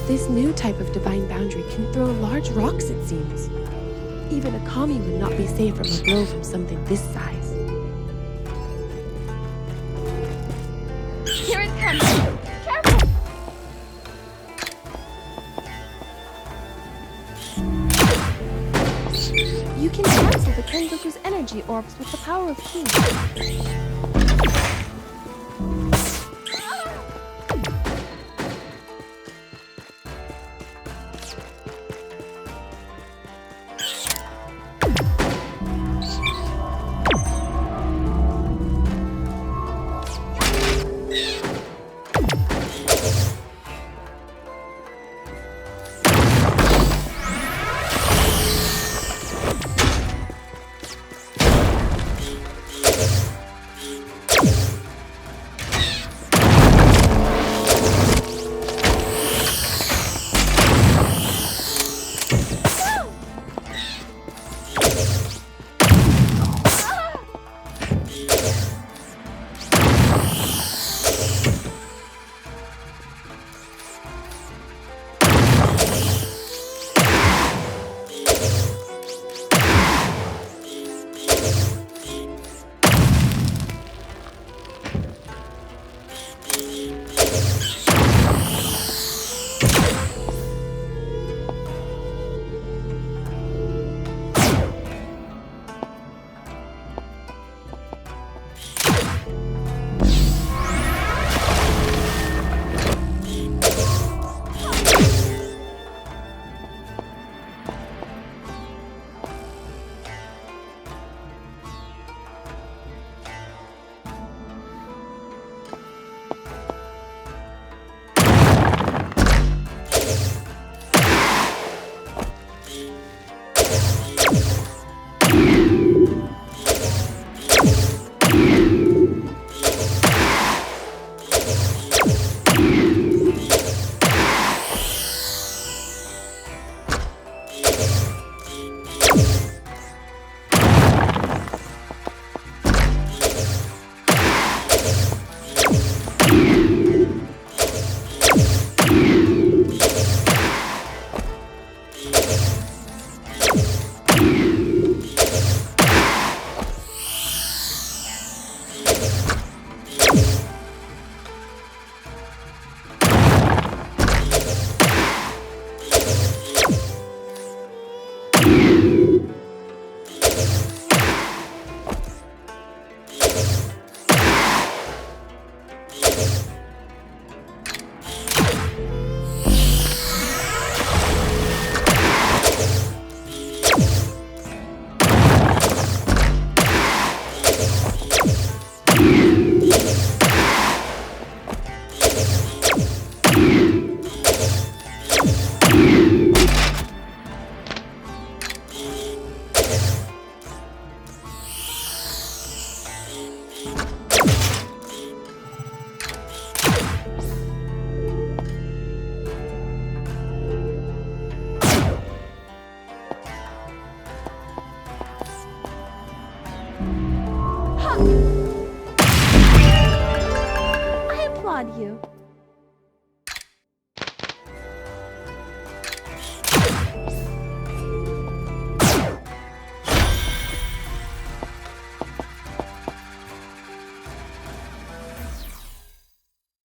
This new type of divine boundary can throw large rocks, it seems. Even a kami would not be safe from a blow from something this size. Here it comes! Careful! You can cancel the Kenzoku's energy orbs with the power of ki. I applaud you.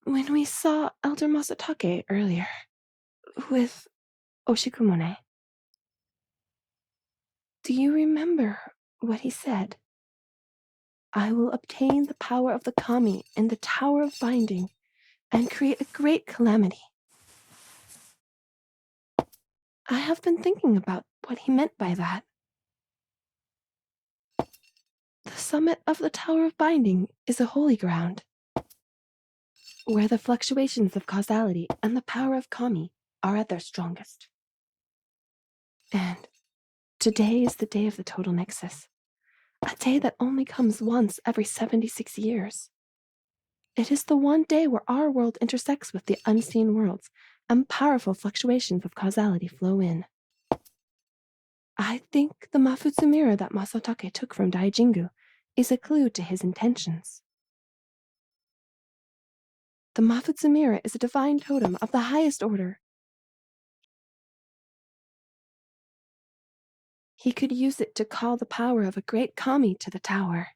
When we saw Elder Masatake earlier, with Oshikumone, do you remember what he said? I will obtain the power of the kami in the Tower of Binding and create a great calamity. I have been thinking about what he meant by that. The summit of the Tower of Binding is a holy ground, where the fluctuations of causality and the power of kami are at their strongest. And today is the day of the total nexus, a day that only comes once every 76 years. It is the one day where our world intersects with the unseen worlds and powerful fluctuations of causality flow in. I think the Mafutsu mirror that Masatake took from Daijingu is a clue to his intentions. The Mafutsu mirror is a divine totem of the highest order. He could use it to call the power of a great kami to the tower.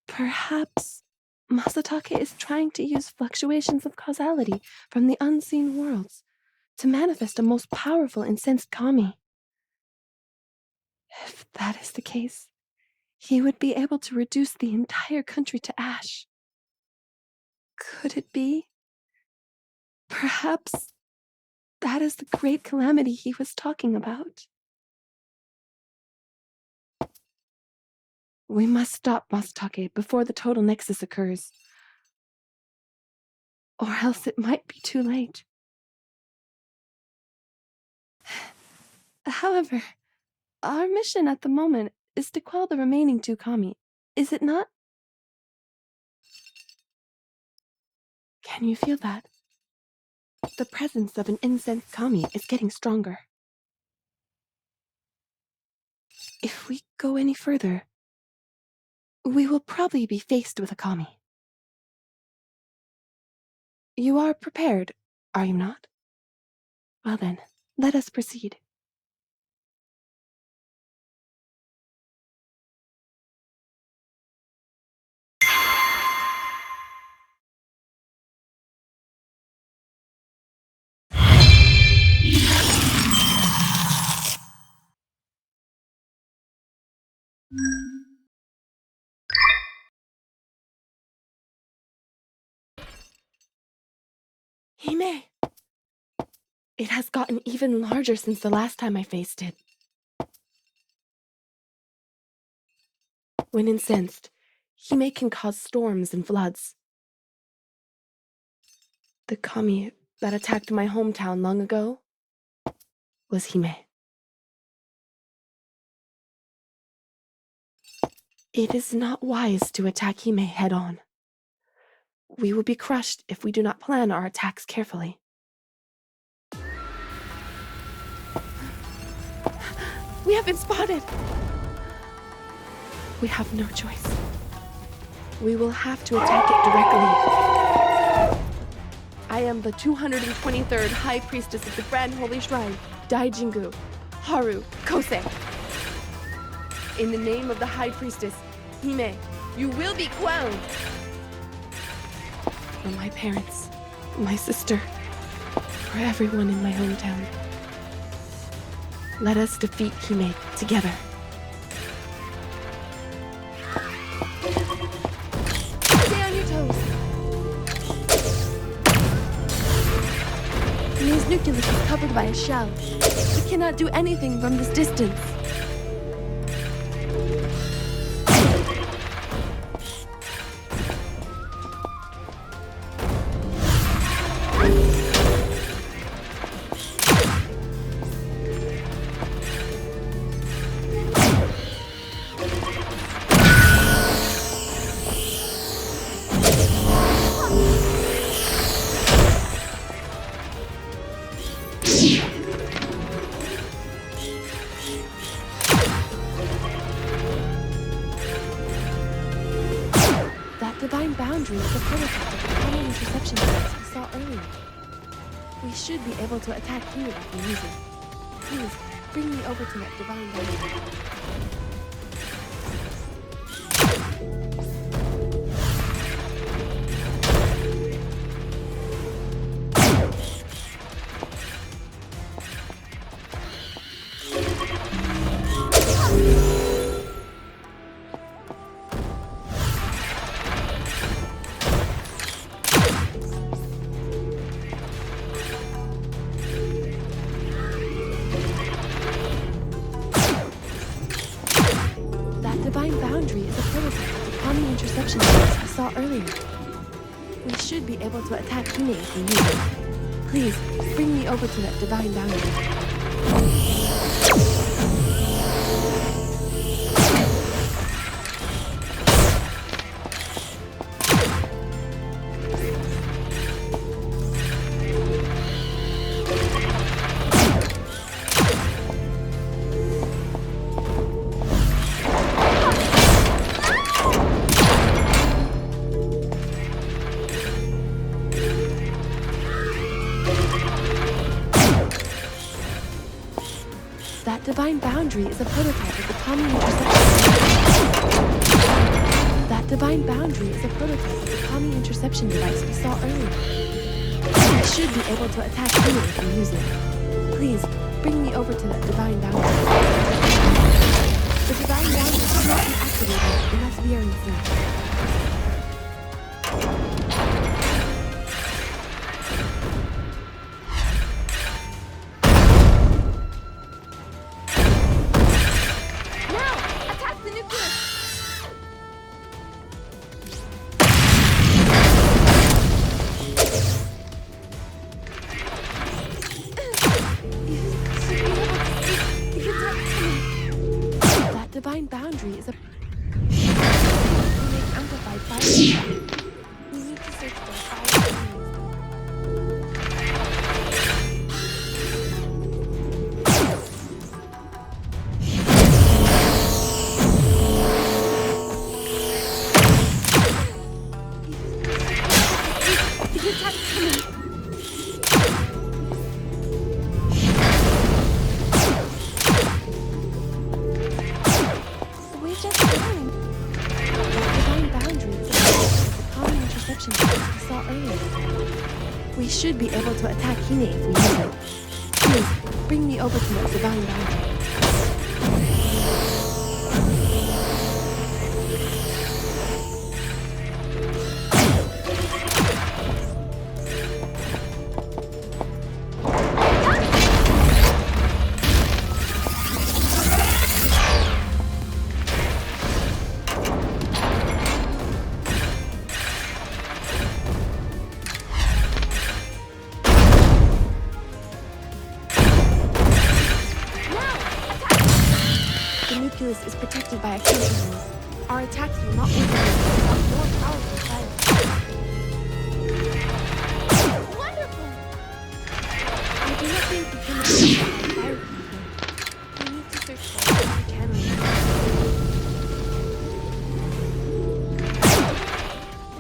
Perhaps Masatake is trying to use fluctuations of causality from the unseen worlds to manifest a most powerful incensed kami. If that is the case, he would be able to reduce the entire country to ash. Could it be? Perhaps that is the great calamity he was talking about. We must stop Masatake before the total nexus occurs, or else it might be too late. However, our mission at the moment is to quell the remaining two kami, is it not? Can you feel that? The presence of an incensed kami is getting stronger. If we go any further, we will probably be faced with a kami. You are prepared, are you not? Well then, let us proceed. Hime! It has gotten even larger since the last time I faced it. When incensed, Hime can cause storms and floods. The kami that attacked my hometown long ago was Hime. It is not wise to attack Hime head-on. We will be crushed if we do not plan our attacks carefully. We have been spotted! We have no choice. We will have to attack it directly. I am the 223rd High Priestess of the Grand Holy Shrine, Daijingu, Haru Kosei. In the name of the High Priestess, Hime, you will be quelled! For my parents, my sister, for everyone in my hometown. Let us defeat Hime together. Stay on your toes! Hime's nucleus is covered by a shell. We cannot do anything from this distance. Divine boundary is a prototype of the common interception device we saw earlier. We should be able to attack Hime if we use it. Please, bring me over to that divine boundary. interception device we saw earlier. We should be able to attack Hine if we need it. Please, bring me over to that divine boundary. That divine boundary is a prototype of the Kami interception. That divine boundary is a prototype of the Kami interception device we saw earlier. We should be able to attack Hine if we use it. Please, bring me over to that divine boundary. The divine boundary should not be activated unless we are in sync. Divine boundary is a amplified fire. We need to search for a fire. The attack's coming. We should be able to attack Hine if we use it. Please, bring me over to that divine boundary. The nucleus is protected by a countermeasure. Our attacks will not work without more powerful fire. Wonderful! I do not think we can identify fire people. We need to search for a channel.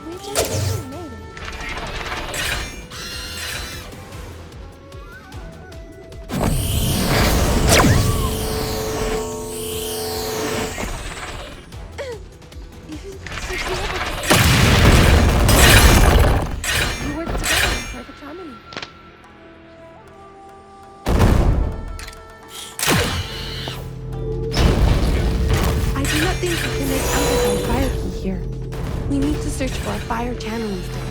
We just made it. We need to search for a fire channel instead.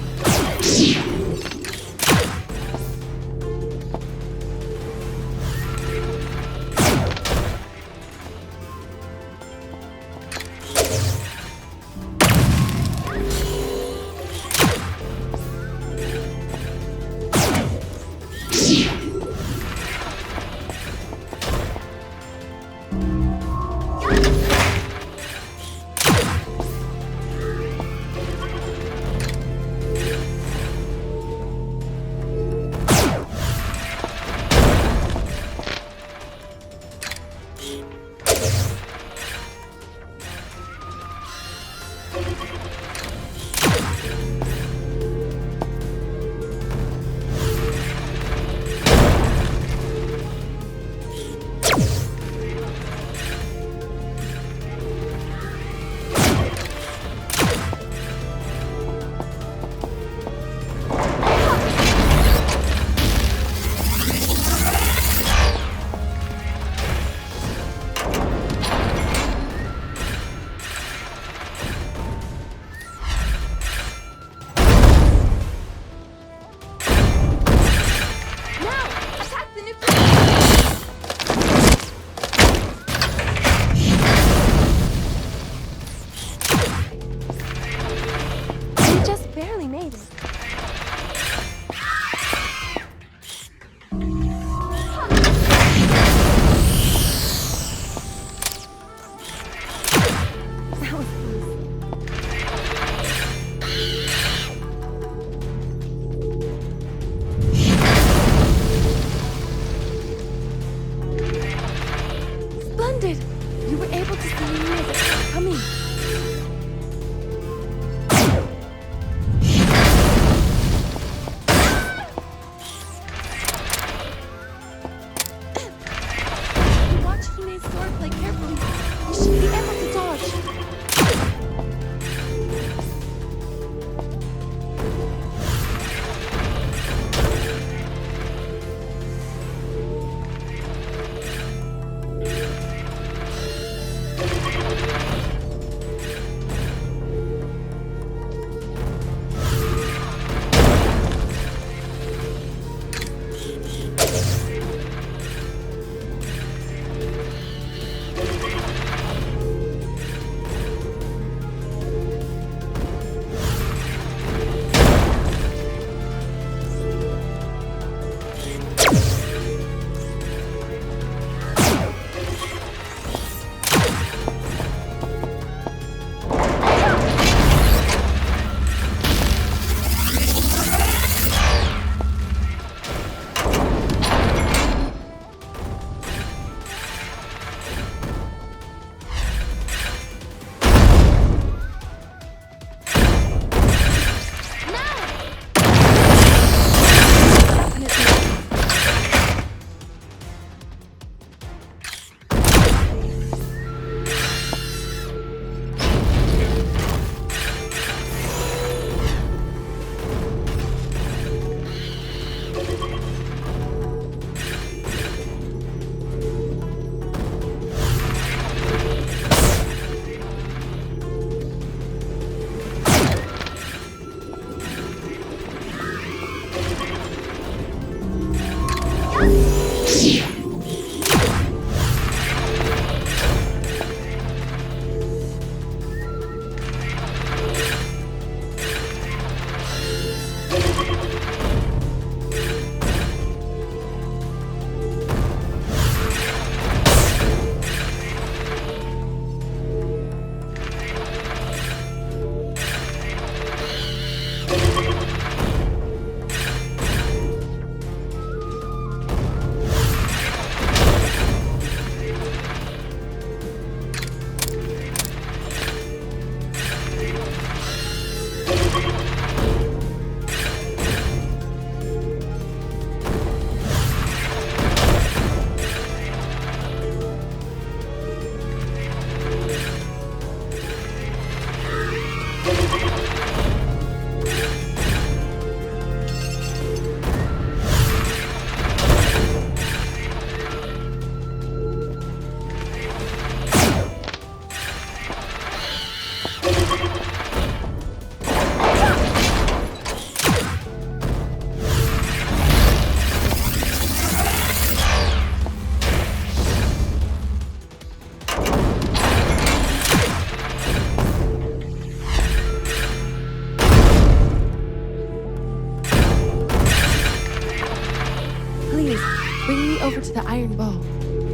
over to the iron bow.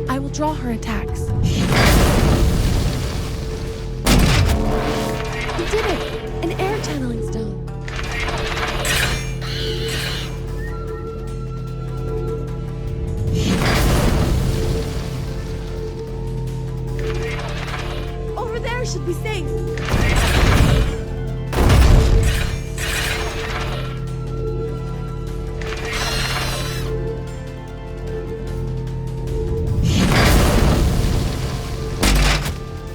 I will draw her attacks. We did it! An air channeling stone. Over there should be safe.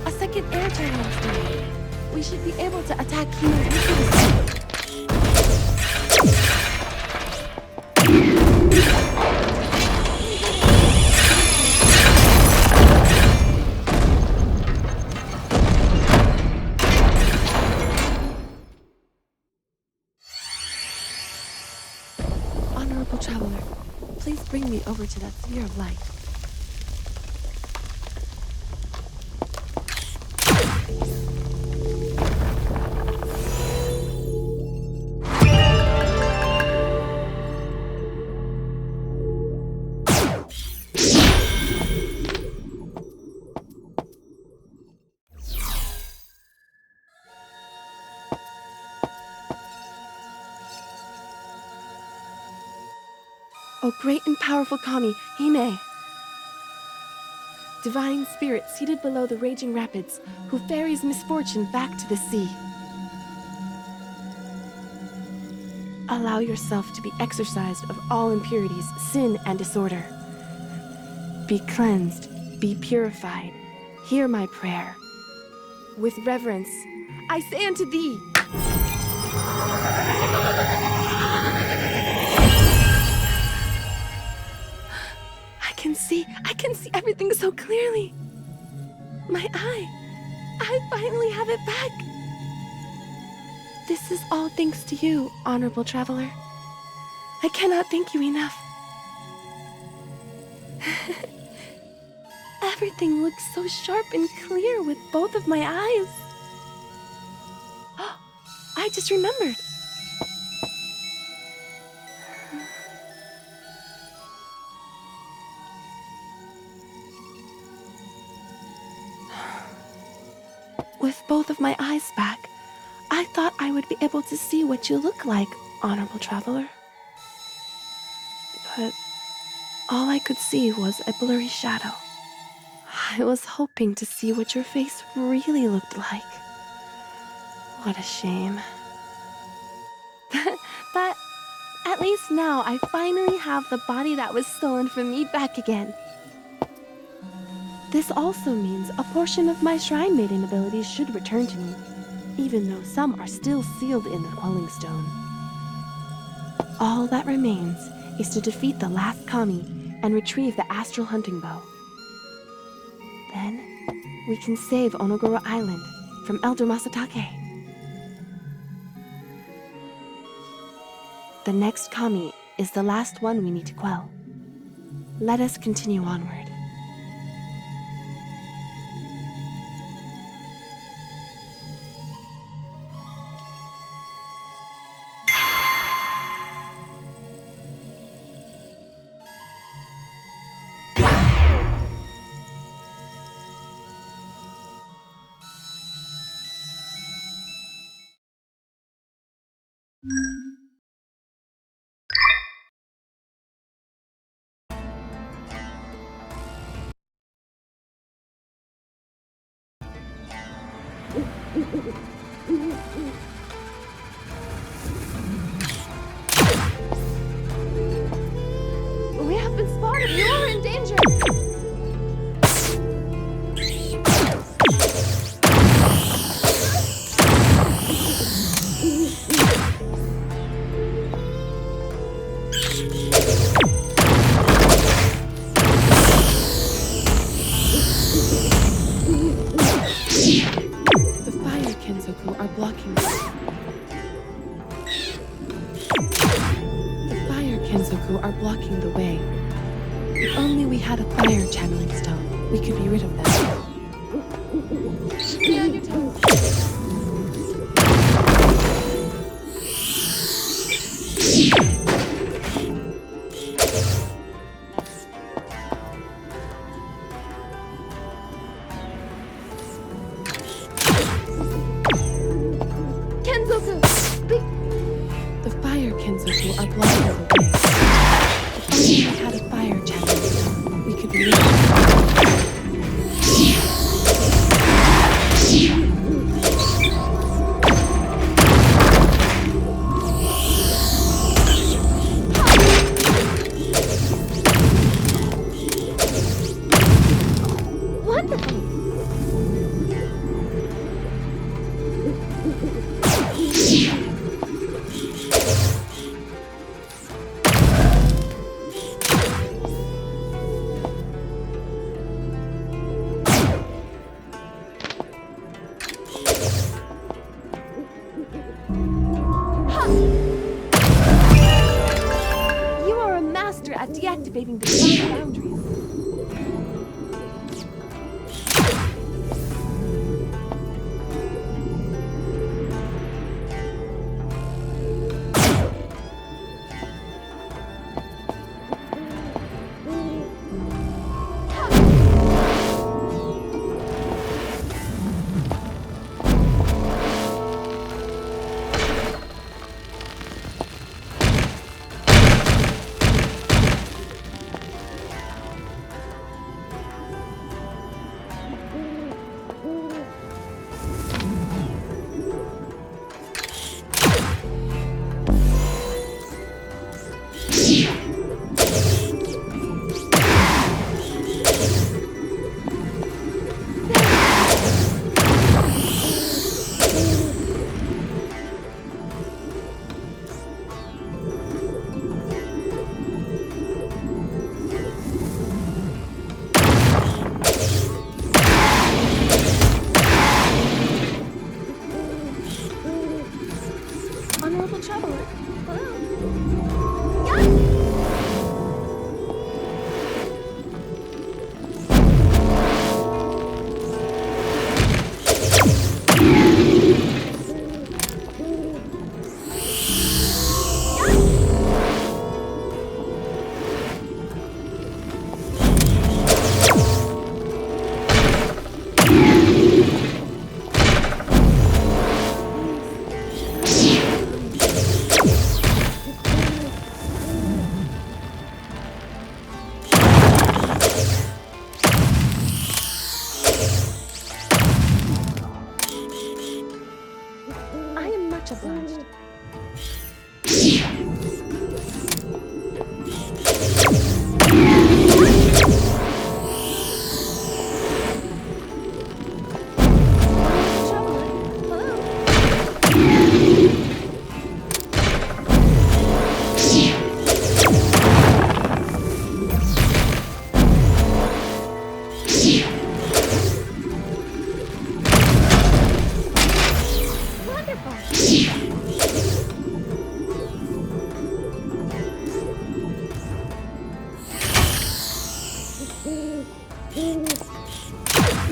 A second air channeling stone. We should be able to attack humans with this. Honorable traveler, please bring me over to that sphere of light. O great and powerful Kami, Hime! Divine spirit seated below the raging rapids, who ferries misfortune back to the sea. Allow yourself to be exorcised of all impurities, sin, and disorder. Be cleansed, be purified. Hear my prayer. With reverence, I say unto thee, I can see everything so clearly. My eye, I finally have it back. This is all thanks to you, honorable traveler. I cannot thank you enough. Everything looks so sharp and clear with both of my eyes. I just remembered. With both of my eyes back, I thought I would be able to see what you look like, honorable traveler. But all I could see was a blurry shadow. I was hoping to see what your face really looked like. What a shame. But at least now I finally have the body that was stolen from me back again. This also means a portion of my Shrine Maiden abilities should return to me, even though some are still sealed in the quelling stone. All that remains is to defeat the last Kami and retrieve the astral hunting bow. Then, we can save Onogoro Island from Elder Masatake. The next Kami is the last one we need to quell. Let us continue onward. We have been spotted. You are in danger. Are blocking the way. If only we had a fire channeling stone, we could be rid of them. Stay on your toes. The fire Kenzoku are blocking the way. If only we had a fire challenge, we could leave. You are a master at deactivating the divine boundaries. Honorable traveler. I am much obliged.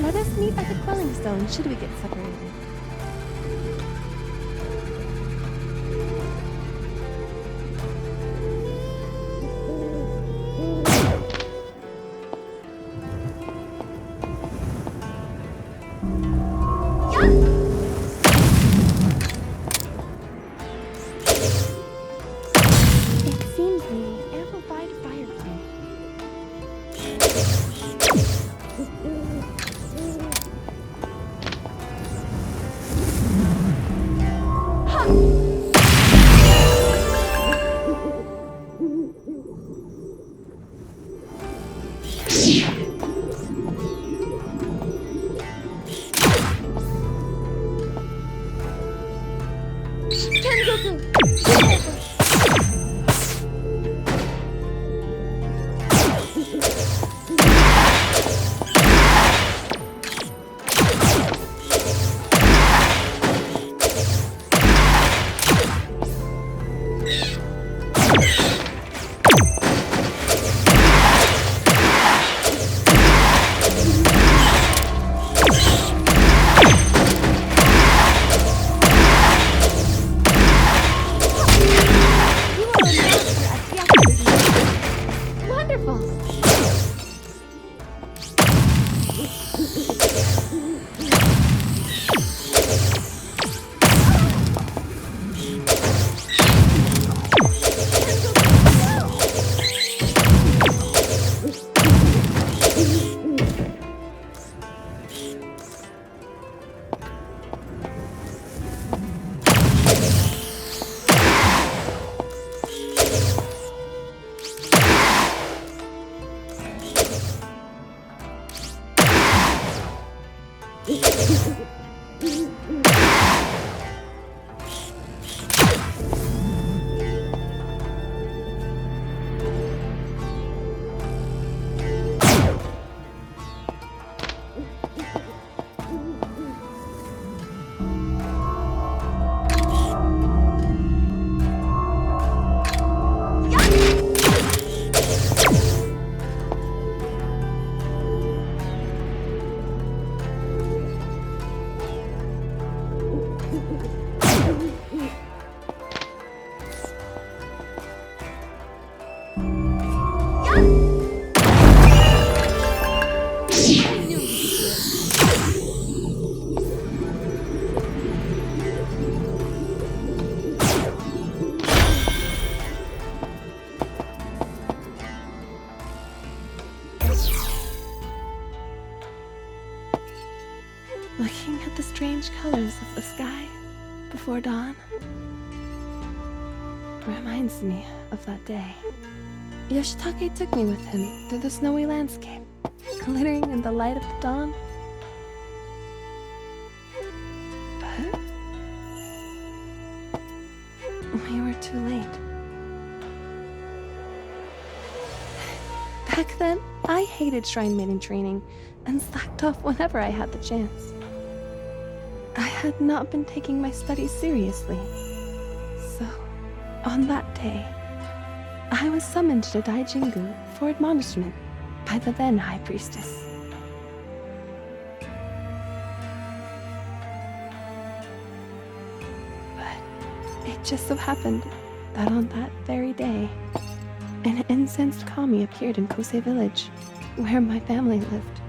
Let us meet at the quelling stone should we get separated. It seems we need amplified fire flame. Wonderful! strange colors of the sky before dawn reminds me of that day. Yoshitake took me with him through the snowy landscape, glittering in the light of the dawn. But we were too late. Back then, I hated Shrine Maiden training and slacked off whenever I had the chance. I had not been taking my studies seriously. So, on that day, I was summoned to Daijingu for admonishment by the then High Priestess. But it just so happened that on that very day, an incensed kami appeared in Kosei village, where my family lived.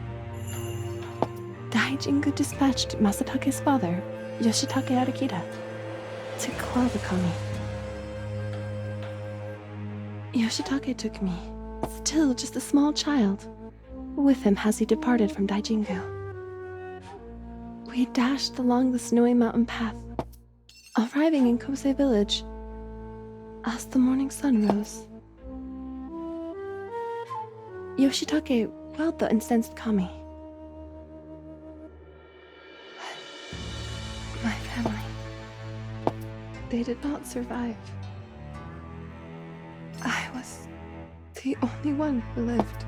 Daijingu dispatched Masatake's father, Yoshitake Arikita, to quell the kami. Yoshitake took me, still just a small child, with him as he departed from Daijingu. We dashed along the snowy mountain path, arriving in Kosei village as the morning sun rose. Yoshitake quelled the incensed kami. But my family, they did not survive. I was the only one who lived.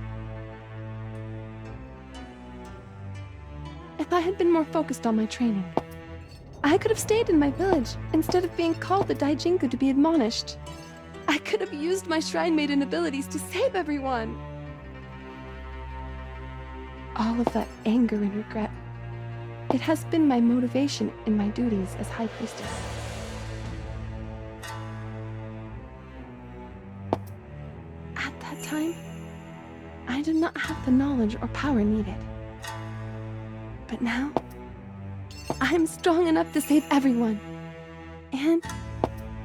If I had been more focused on my training, I could have stayed in my village instead of being called to Daijingu to be admonished. I could have used my Shrine Maiden abilities to save everyone. All of that anger and regret, it has been my motivation in my duties as High Priestess. At that time, I did not have the knowledge or power needed. But now, I am strong enough to save everyone. And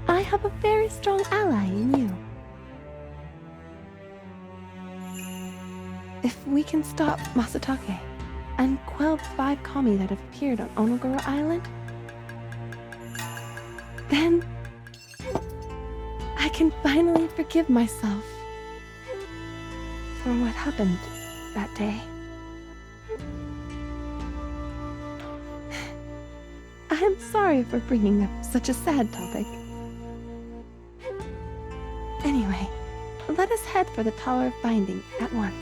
I have a very strong ally in you. If we can stop Masatake and quell the 5 kami that have appeared on Onogoro Island, then I can finally forgive myself for what happened that day. I am sorry for bringing up such a sad topic. Anyway, let us head for the Tower of Binding at once.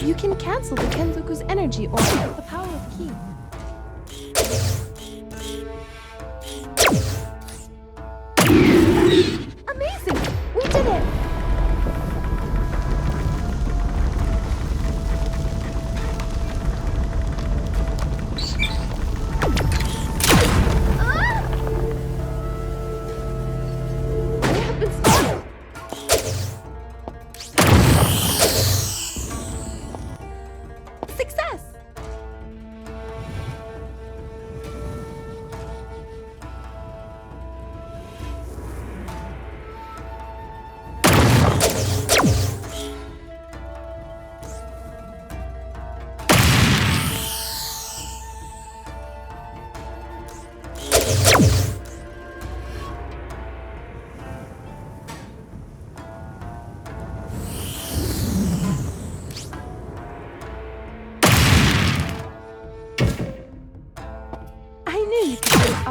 You can cancel the Kenzoku's energy or the power of ki.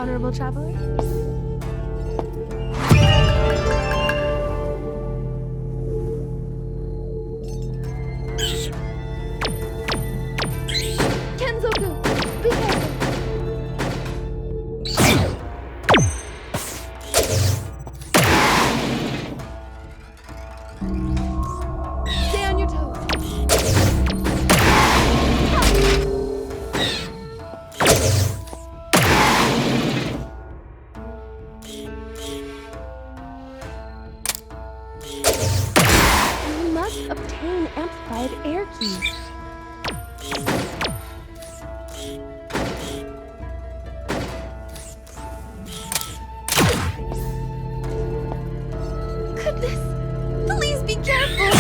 honorable traveler. Kenzoku, be careful. Stay on your toes. You must obtain amplified air keys. Goodness! Please be careful!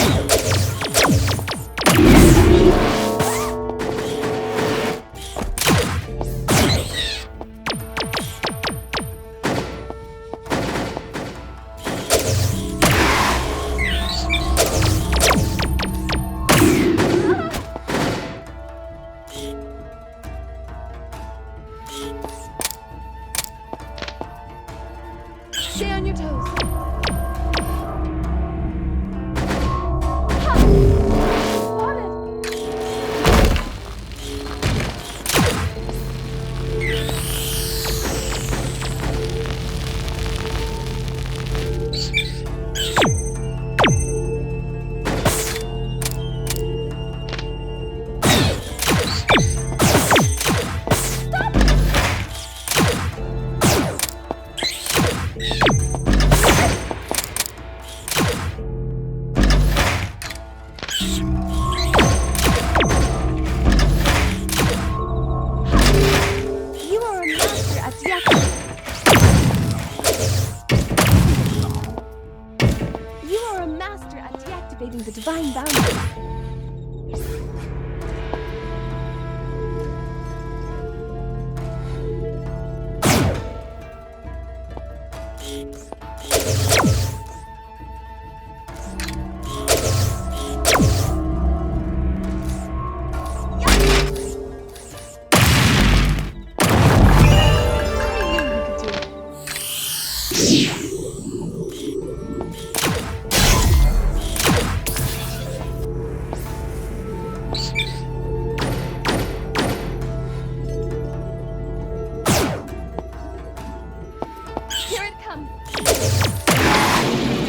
Stay on your toes. Ha! Spotted! You are a master at deactivating. You are a master at deactivating the divine boundary. I knew you could do it. Here it comes.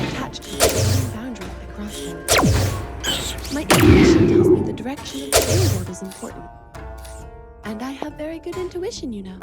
Attached to the divine boundary of the crossbow. My intuition tells me the direction of the springboard is important. And I have very good intuition, you know.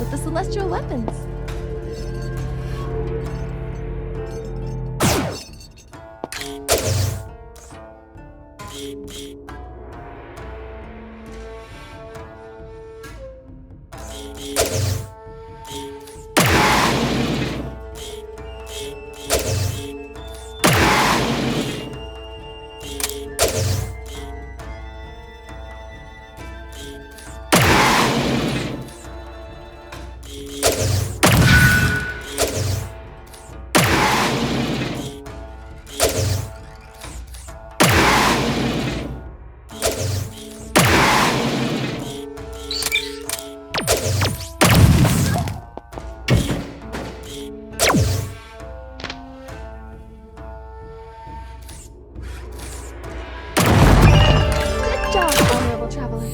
with the celestial weapons. Good job, honorable traveler.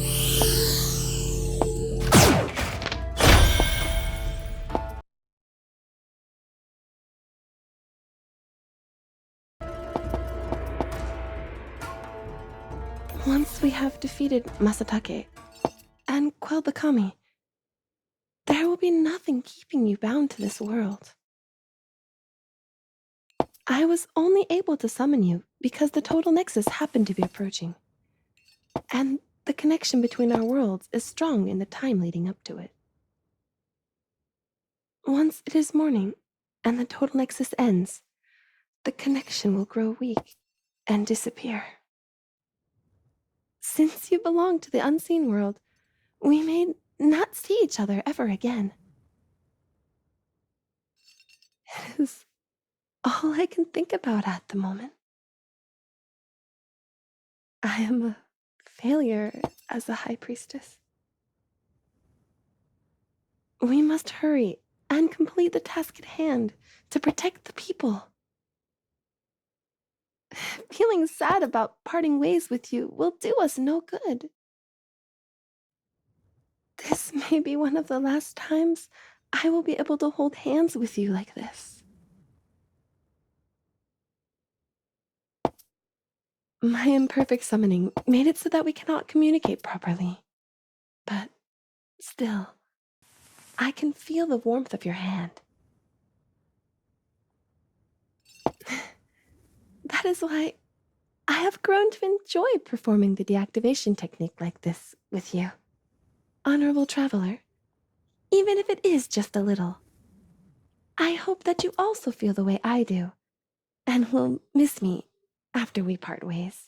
Once we have defeated Masatake and quelled the kami, there will be nothing keeping you bound to this world. I was only able to summon you because the total nexus happened to be approaching. And the connection between our worlds is strong in the time leading up to it. Once it is morning and the total nexus ends, the connection will grow weak and disappear. Since you belong to the unseen world, we may not see each other ever again. It is all I can think about at the moment. I am a failure as a high priestess. We must hurry and complete the task at hand to protect the people. Feeling sad about parting ways with you will do us no good. This may be one of the last times I will be able to hold hands with you like this. My imperfect summoning made it so that we cannot communicate properly. But still, I can feel the warmth of your hand. That is why I have grown to enjoy performing the deactivation technique like this with you. Honorable traveler, even if it is just a little, I hope that you also feel the way I do, and will miss me after we part ways.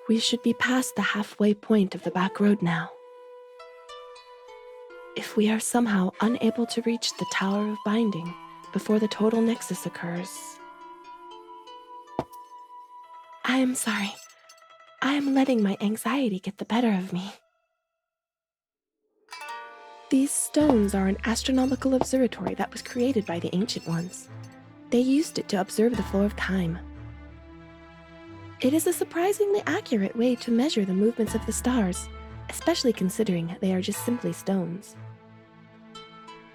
We should be past the halfway point of the back road now. If we are somehow unable to reach the Tower of Binding before the total nexus occurs... I am sorry. I am letting my anxiety get the better of me. These stones are an astronomical observatory that was created by the Ancient Ones. They used it to observe the flow of time. It is a surprisingly accurate way to measure the movements of the stars, especially considering they are just simply stones.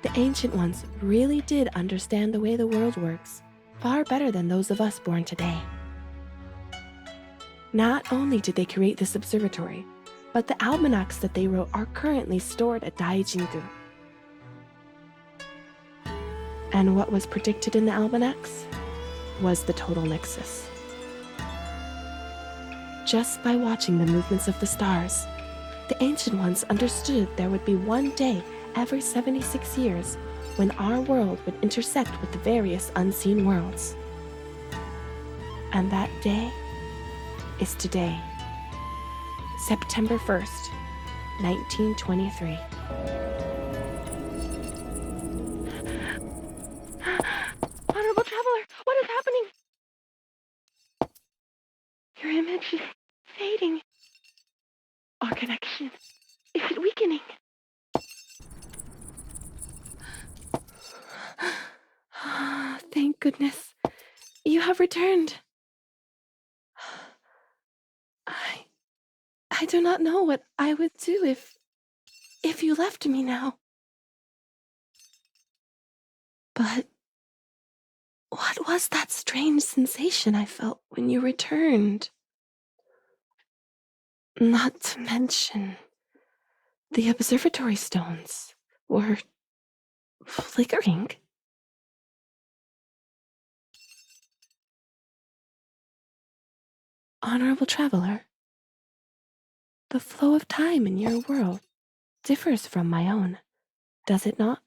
The Ancient Ones really did understand the way the world works, far better than those of us born today. Not only did they create this observatory, but the almanacs that they wrote are currently stored at Daijingu. And what was predicted in the almanacs was the total nexus. Just by watching the movements of the stars, the Ancient Ones understood there would be one day every 76 years when our world would intersect with the various unseen worlds. And that day is today, September 1st, 1923. Honorable traveler, what is happening? Thank goodness. You have returned. I do not know what I would do if you left me now. But what was that strange sensation I felt when you returned? Not to mention, the observatory stones were flickering. Honorable traveler, the flow of time in your world differs from my own, does it not?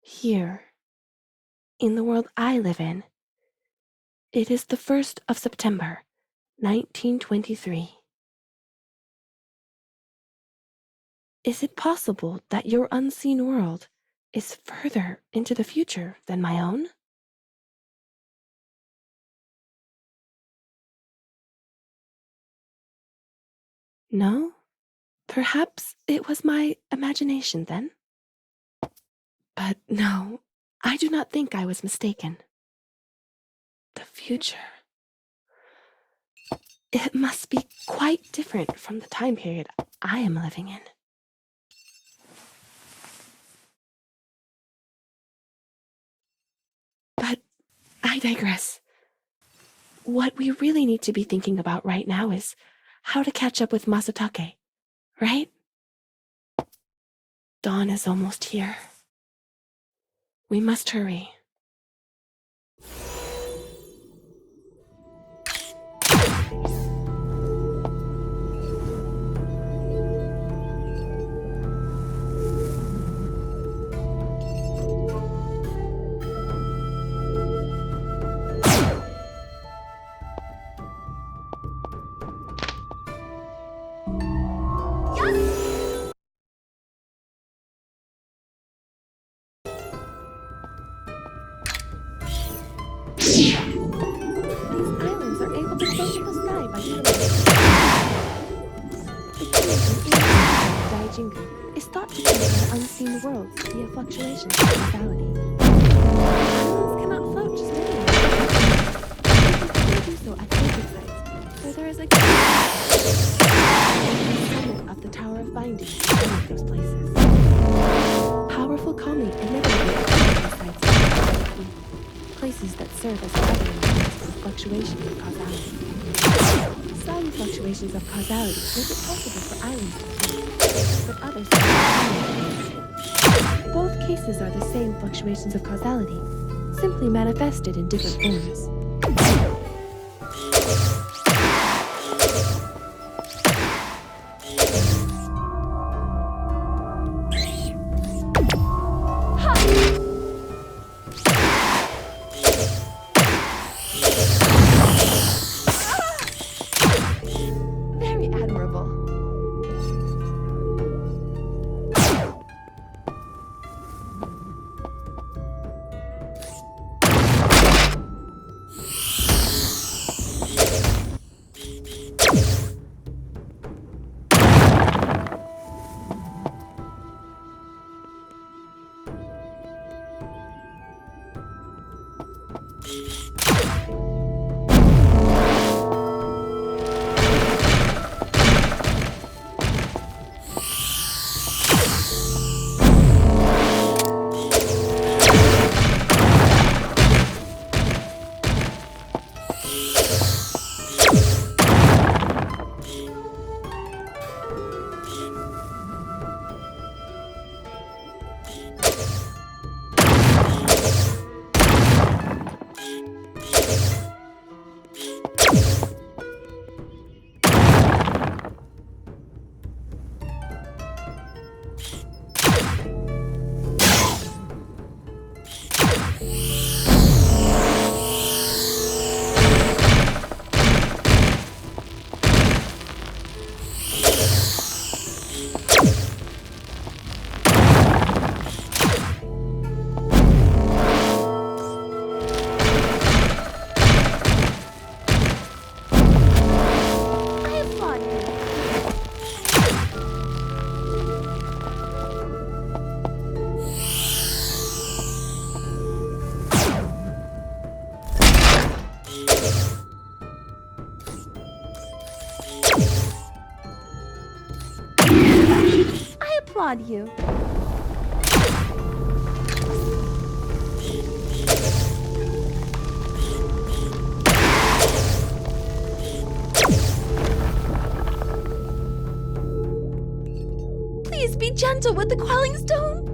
Here, in the world I live in, it is the 1st of September, 1923. Is it possible that your unseen world is further into the future than my own? No? Perhaps it was my imagination then? But no, I do not think I was mistaken. The future. It must be quite different from the time period I am living in. But I digress. What we really need to be thinking about right now is how to catch up with Masatake, right? Dawn is almost here. We must hurry. Islands are able to float in the sky by utilizing the key in Daijingu is thought to be an unseen world via fluctuations of causality. Islands cannot float just anywhere. They can do so at sacred sites, where there is a key summit of the Tower of Binding is one of those places. Powerful calming inevitably occurs at sites like these, places that serve as evidence for fluctuations of causality. Some fluctuations of causality make it possible for islands to float, but others not. Both cases are the same fluctuations of causality, simply manifested in different forms. Very admirable. applaud you. Please be gentle with the quelling stone.